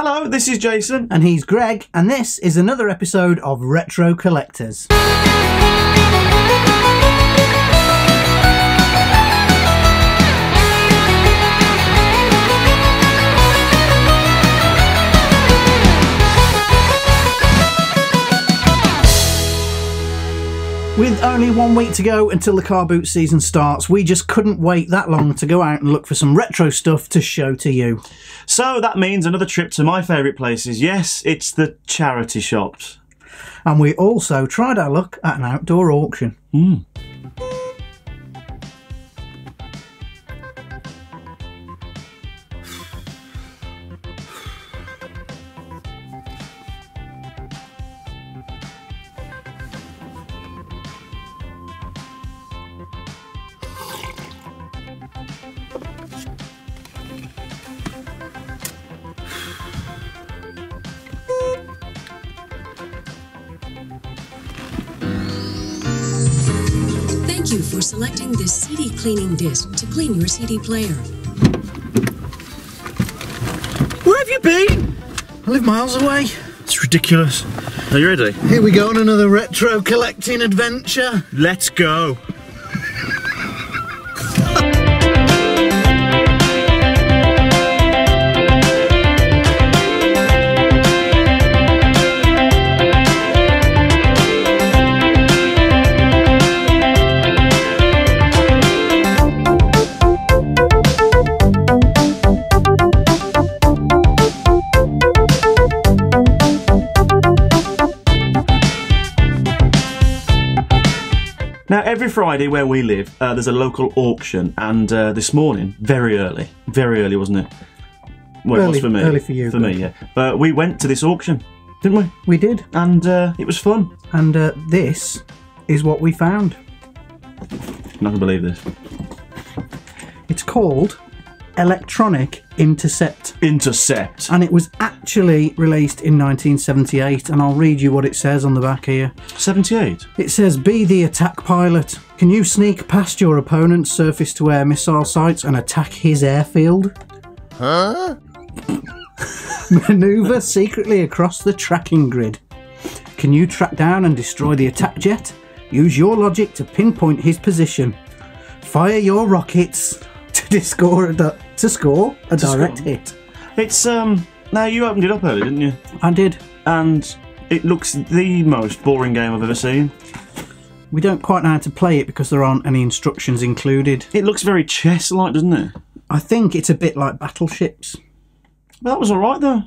Hello, this is Jason. And he's Greg, and this is another episode of Retro Collectors. With only 1 week to go until the car boot season starts, we just couldn't wait that long to go out and look for some retro stuff to show to you. So that means another trip to my favourite places. Yes, it's the charity shops. And we also tried our luck at an outdoor auction. Thank you for selecting this CD cleaning disc to clean your CD player. Where have you been? I live miles away. It's ridiculous. Are you ready? Here we go on another retro collecting adventure. Let's go. Now, every Friday where we live, there's a local auction, and this morning, very early, wasn't it? Well, it was for me. Early for you. For me, yeah. But we went to this auction, didn't we? We did. And it was fun. And this is what we found. I'm not going to believe this. It's called Electronic Intercept. Intercept. And it was actually released in 1978, and I'll read you what it says on the back here. 78? It says, be the attack pilot. Can you sneak past your opponent's surface-to-air missile sites and attack his airfield? Huh? Maneuver secretly across the tracking grid. Can you track down and destroy the attack jet? Use your logic to pinpoint his position. Fire your rockets to score a direct hit. It's, now you opened it up earlier, didn't you? I did. And it looks the most boring game I've ever seen. We don't quite know how to play it because there aren't any instructions included. It looks very chess-like, doesn't it? I think it's a bit like Battleships. Well, that was alright though.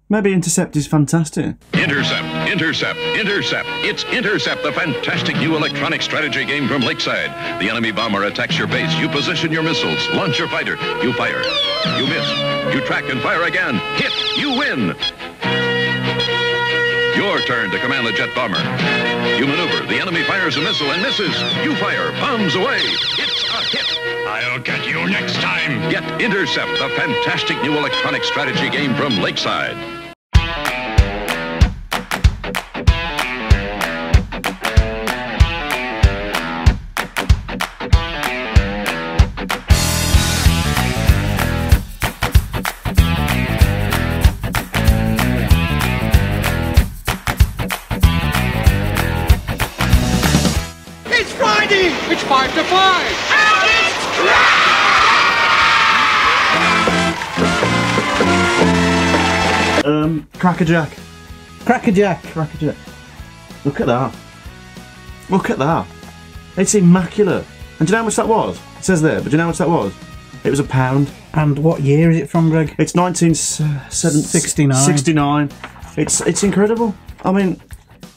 Maybe Intercept is fantastic. Intercept, Intercept, Intercept. It's Intercept, the fantastic new electronic strategy game from Lakeside. The enemy bomber attacks your base. You position your missiles. Launch your fighter. You fire. You miss. You track and fire again. Hit. You win. Your turn to command the jet bomber. You maneuver. The enemy fires a missile and misses. You fire. Bombs away. It's a hit. I'll get you next time. Get Intercept, the fantastic new electronic strategy game from Lakeside. It's Friday! It's 5 to 5! And it's Crackerjack. Crackerjack. Crackerjack. Look at that. Look at that. It's immaculate. And do you know how much that was? It says there, but do you know how much that was? It was £1. And what year is it from, Greg? It's 1969. 69. It's incredible. I mean...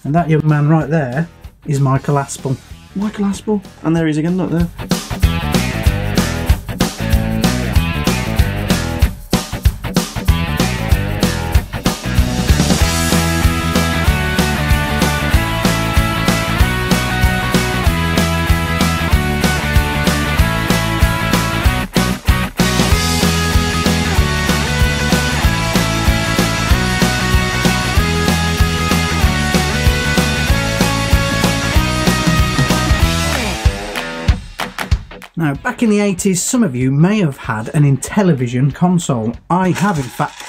And that young man right there is Michael Aspel. Michael Aspel. And there he is again, look there. Now, back in the 80s, some of you may have had an Intellivision console. I have, in fact.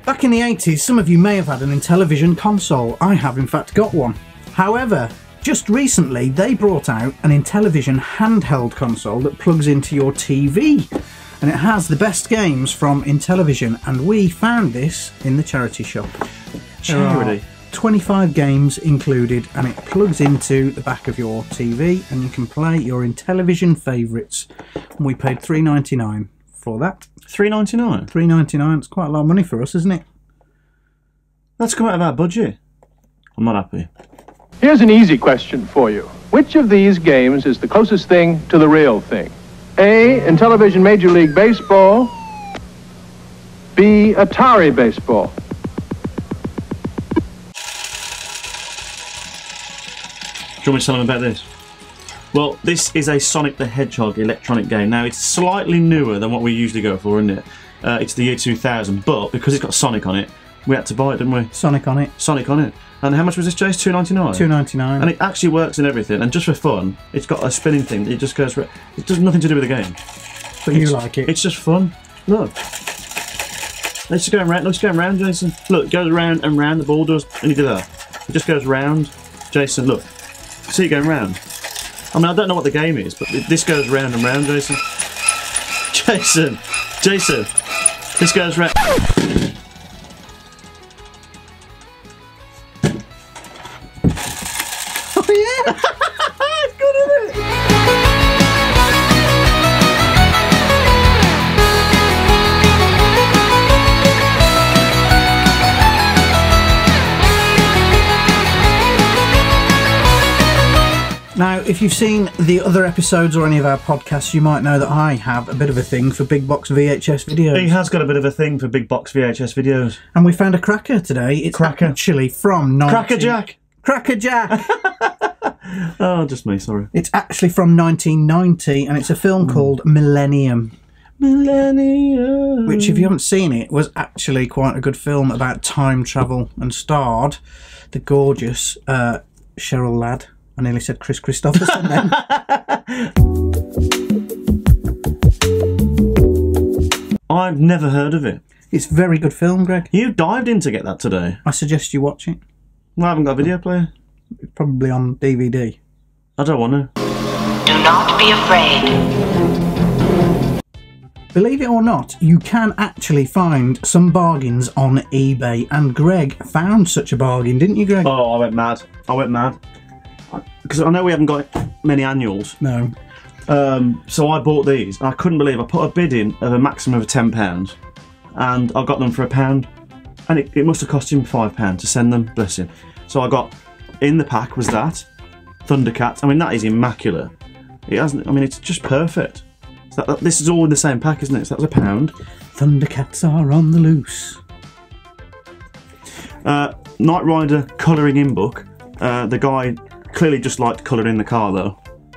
Back in the 80s, some of you may have had an Intellivision console. I have in fact got one. However, just recently they brought out an Intellivision handheld console that plugs into your TV. And it has the best games from Intellivision, and we found this in the charity shop. Charity? 25 games included, and it plugs into the back of your TV and you can play your Intellivision favourites. And we paid $3.99 for that. $3.99? $3.99, it's quite a lot of money for us, isn't it? That's come out of our budget. I'm not happy. Here's an easy question for you. Which of these games is the closest thing to the real thing? A, Intellivision Major League Baseball. B, Atari Baseball. Do you want me to tell them about this? Well, this is a Sonic the Hedgehog electronic game. Now, it's slightly newer than what we usually go for, isn't it? It's the year 2000, but because it's got Sonic on it, we had to buy it, didn't we? Sonic on it. Sonic on it. And how much was this, Jace? $2.99? $2.99. And it actually works and everything, and just for fun, it's got a spinning thing. It just goes... It does nothing to do with the game. But you like it. It's just fun. Look. It's just going round. Look, it's going round, Jason. Look, it goes round and round, the ball does. And you do that. It just goes round. Jason, look. See it going round. I mean, I don't know what the game is, but this goes round and round, Jason. Jason! Jason! This goes round... Oh yeah! It's good, isn't it? Now, if you've seen the other episodes or any of our podcasts, you might know that I have a bit of a thing for big box VHS videos. He has got a bit of a thing for big box VHS videos. And we found a cracker today. It's actually from... Cracker Jack! Cracker Jack! Oh, just me, sorry. It's actually from 1990, and it's a film called Millennium. Millennium. Which, if you haven't seen it, was actually quite a good film about time travel and starred the gorgeous Cheryl Ladd. I nearly said Chris Christopherson then. I've never heard of it. It's a very good film, Greg. You dived in to get that today. I suggest you watch it. Well, I haven't got a video player. It's probably on DVD. I don't want to. Do not be afraid. Believe it or not, you can actually find some bargains on eBay. And Greg found such a bargain, didn't you, Greg? Oh, I went mad. Because I know we haven't got many annuals. No. So I bought these. And I couldn't believe I put a bid in of a maximum of £10. And I got them for £1. And it must have cost him £5 to send them. Bless him. So I got... In the pack was that. Thundercat. I mean, that is immaculate. It hasn't... I mean, it's just perfect. So this is all in the same pack, isn't it? So that was £1. Thundercats are on the loose. Knight Rider colouring in book. The guy clearly just liked colouring the car though,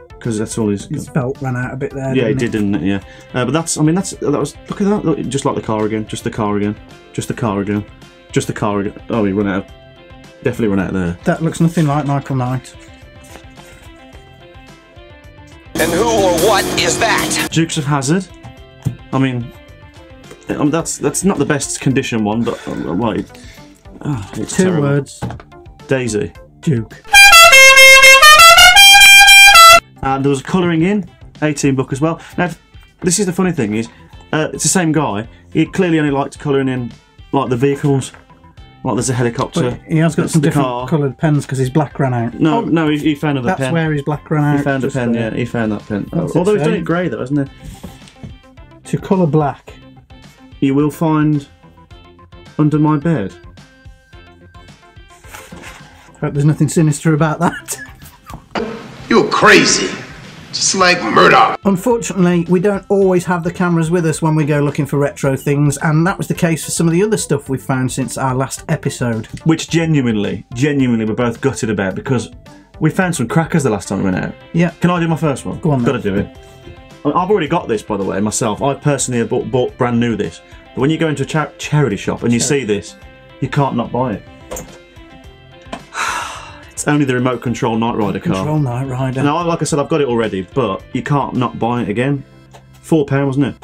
because that's all his belt ran out a bit there. Yeah, it did, didn't it? Yeah. But that's. I mean, that was. Look at that. Look, just like the car again. Just the car again. Just the car again. Just the car again. Oh, he run out. Definitely run out there. That looks nothing like Michael Knight. And who or what is that? Dukes of Hazzard. I mean, that's not the best condition one, but well, it's Two terrible. words. Daisy. Duke. And there was colouring in, 18 book as well. Now, this is the funny thing is, it's the same guy. He clearly only liked colouring in like the vehicles. Like there's a helicopter. But he has got some different coloured pens because his black ran out. No, no, he found another pen. That's where his black ran out. He found a pen, yeah. He found that pen. Although he's done it grey though, hasn't he? To colour black. You will find under my bed. Hope there's nothing sinister about that. You're crazy. Just like Murdoch. Unfortunately, we don't always have the cameras with us when we go looking for retro things, and that was the case for some of the other stuff we've found since our last episode. Which genuinely we're both gutted about, because we found some crackers the last time we went out. Yeah. Can I do my first one? Go on, Got to do it. I've already got this, by the way, myself. I personally have bought brand new this. But when you go into a charity shop and you see this, you can't not buy it. It's only the remote control Knight Rider car. Control Knight Rider. Now, like I said, I've got it already, but you can't not buy it again. £4, wasn't it?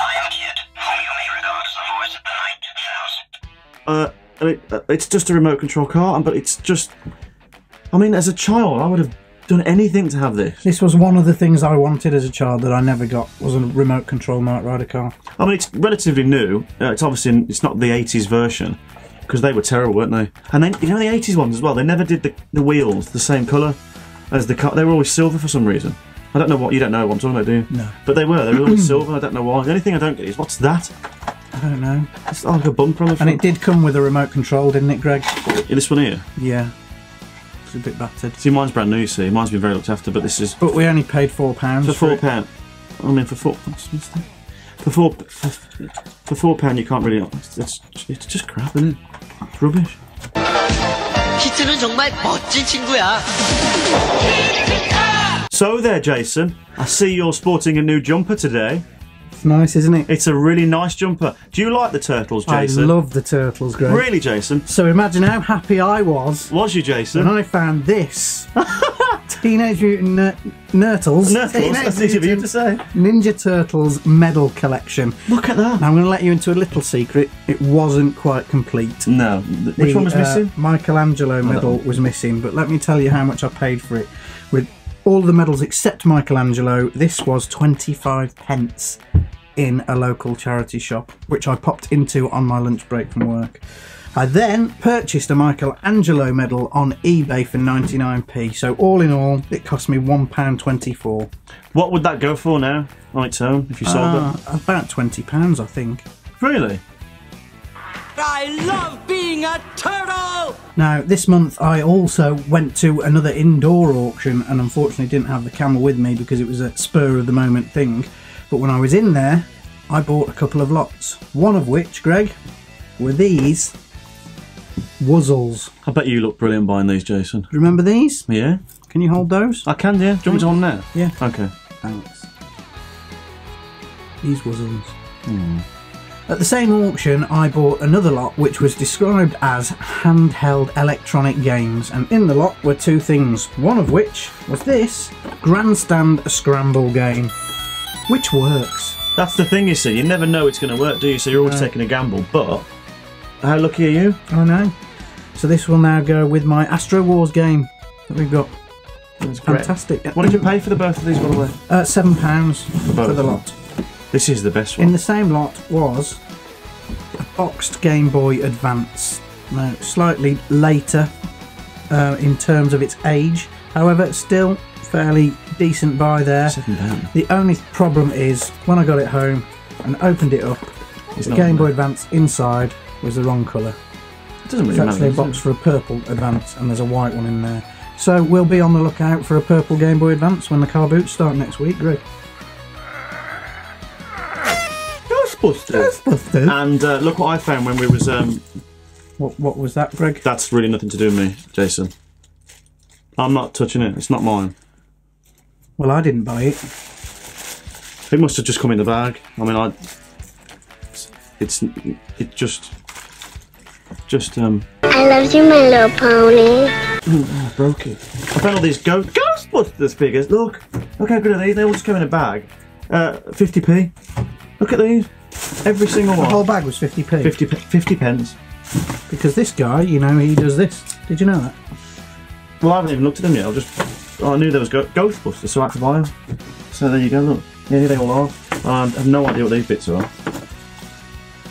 It's just a remote control car, but it's just... I mean, as a child, I would have done anything to have this. This was one of the things I wanted as a child that I never got, was a remote control Knight Rider car. I mean, it's relatively new. It's obviously, it's not the 80s version, because they were terrible, weren't they? And then, you know, the 80s ones as well, they never did the wheels the same colour as the car. They were always silver for some reason. I don't know what, you don't know what I'm talking about, do you? No. But they were always silver, I don't know why. The only thing I don't get is, what's that? I don't know. It's like a bumper on the front. And it did come with a remote control, didn't it, Greg? Yeah, this one here? Yeah. It's a bit battered. See, mine's brand new, you see. Mine's been very looked after, but this is... But we only paid £4 for £4. I mean, for £4 you can't really... It's just crap, isn't it? It's rubbish. 키트는 정말 멋진 친구야. So there, Jason. I see you're sporting a new jumper today. It's nice, isn't it? It's a really nice jumper. Do you like the Turtles, Jason? I love the Turtles, Greg. Really, Jason? So imagine how happy I was. Was you, Jason? When I found this. Teenage Mutant Nurtles. That's easy for you to say. Ninja Turtles medal collection. Look at that. Now, I'm going to let you into a little secret. It wasn't quite complete. No. Which one was missing? Michelangelo medal was missing, but let me tell you how much I paid for it. With all the medals except Michelangelo, this was 25p in a local charity shop, which I popped into on my lunch break from work. I then purchased a Michelangelo medal on eBay for 99p, so all in all, it cost me £1.24. What would that go for now, on its own, if you sold it? About £20, I think. Really? I love being a turtle! Now, this month I also went to another indoor auction and unfortunately didn't have the camera with me because it was a spur of the moment thing. But when I was in there, I bought a couple of lots. One of which, Greg, were these Wuzzles. I bet you look brilliant buying these, Jason. Remember these? Yeah. Can you hold those? I can, yeah. Do you want me to hold them now? Yeah. Okay. Thanks. These Wuzzles. At the same auction, I bought another lot which was described as handheld electronic games, and in the lot were two things, one of which was this Grandstand Scramble game, which works. That's the thing, you see. You never know it's going to work, do you? So you're always taking a gamble. But how lucky are you? I know. So this will now go with my Astro Wars game that we've got. That's great. Fantastic. What did you pay for the both of these, by the way? £7 for the lot. This is the best one. In the same lot was a boxed Game Boy Advance. Now, slightly later in terms of its age, however, still fairly decent buy there. £7. The only problem is when I got it home and opened it up, the Game Boy Advance inside was the wrong colour. It doesn't really matter. It's actually a box for a purple Advance, and there's a white one in there. So we'll be on the lookout for a purple Game Boy Advance when the car boots start next week, Greg. Ghostbusters. And look what I found when we was... What was that, Greg? That's really nothing to do with me, Jason. I'm not touching it. It's not mine. Well, I didn't buy it. It must have just come in the bag. I mean, it just I love you, my little pony. I broke it. I found all these Ghostbusters figures. Look how good are these? They all just come in a bag. 50p. Look at these. Every single one. The whole bag was 50p. 50 pence. Because this guy, you know, he does this. Did you know that? Well, I haven't even looked at them yet. I knew there was Ghostbusters, so I had to buy them. So there you go. Look, yeah, here they all are. I have no idea what these bits are.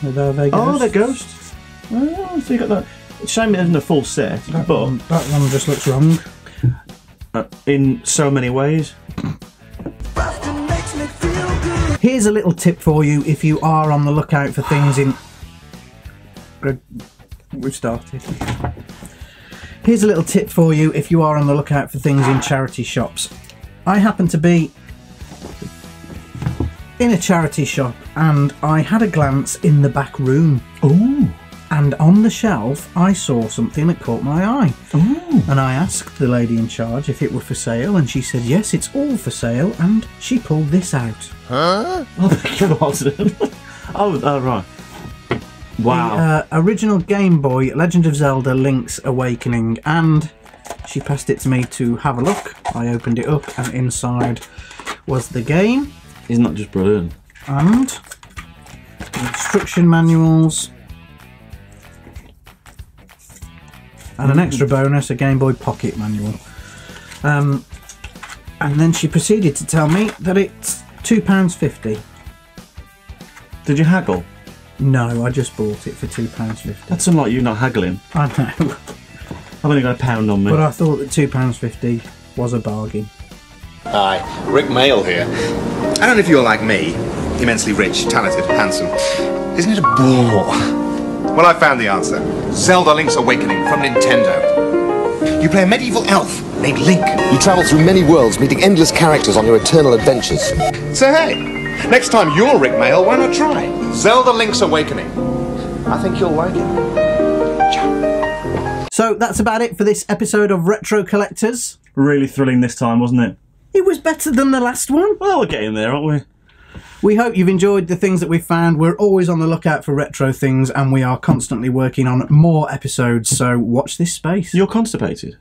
They're ghosts. Oh, they're ghosts. Oh, so you got that. It's a shame it isn't a full set, that but one just looks wrong. In so many ways. Here's a little tip for you if you are on the lookout for things in... Greg, we've started. Here's a little tip for you if you are on the lookout for things in charity shops. I happen to be in a charity shop and I had a glance in the back room. Ooh. And on the shelf I saw something that caught my eye. Ooh. And I asked the lady in charge if it were for sale, and she said yes, it's all for sale, and she pulled this out. Huh? Oh, right. Wow. The original Game Boy Legend of Zelda Link's Awakening, and she passed it to me to have a look. I opened it up and inside was the game. Isn't that just brilliant? And instruction manuals. And an extra bonus, a Game Boy Pocket manual. And then she proceeded to tell me that it's £2.50. Did you haggle? No, I just bought it for £2.50. That's unlike you not haggling. I know. I've only got £1 on me. But I thought that £2.50 was a bargain. Hi, Rick Mail here. I don't know if you're like me, immensely rich, talented, handsome. Isn't it a bore? Well, I found the answer. Zelda Link's Awakening from Nintendo. You play a medieval elf named Link. You travel through many worlds, meeting endless characters on your eternal adventures. So hey, next time you're Rick Mail, why not try Zelda Link's Awakening? I think you'll like it. Ciao. So that's about it for this episode of Retro Collectors. Really thrilling this time, wasn't it? It was better than the last one. Well, we're getting there, aren't we? We hope you've enjoyed the things that we've found. We're always on the lookout for retro things, and we are constantly working on more episodes, so watch this space. You're constipated?